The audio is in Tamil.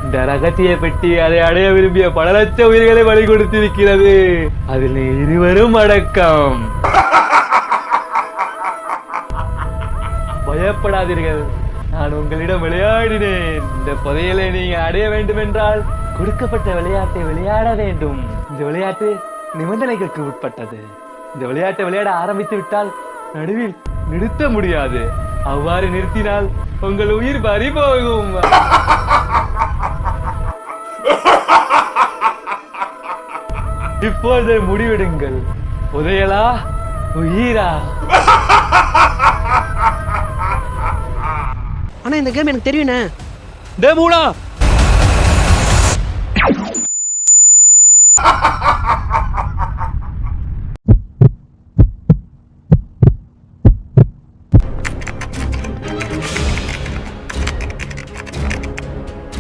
இந்த ரகசிய பெட்டி அதை அடைய விரும்பிய பல லட்ச உயிர்களை பலி கொடுத்திருக்கிறது. அதில் இருவரும் அடக்கம். பயப்படாதீர்கள், நான் உங்களிடம் விளையாடினேன். இந்த புதையலை நீங்க அடைய வேண்டும் என்றால் கொடுக்கப்பட்ட விளையாட்டை விளையாட வேண்டும். இந்த விளையாட்டு நிபந்தனைகளுக்கு உட்பட்டது. இந்த விளையாட்டை விளையாட ஆரம்பித்து விட்டால் நடுவில் நிறுத்த முடியாது. அவ்வாறு நிறுத்தினால் உங்கள் உயிர் பறி போகும். இப்போது முடிவெடுங்கள், புதையலா உயிரா? ஆனா இந்த கேம் எனக்கு தெரியுண்ணே. டே மூடா,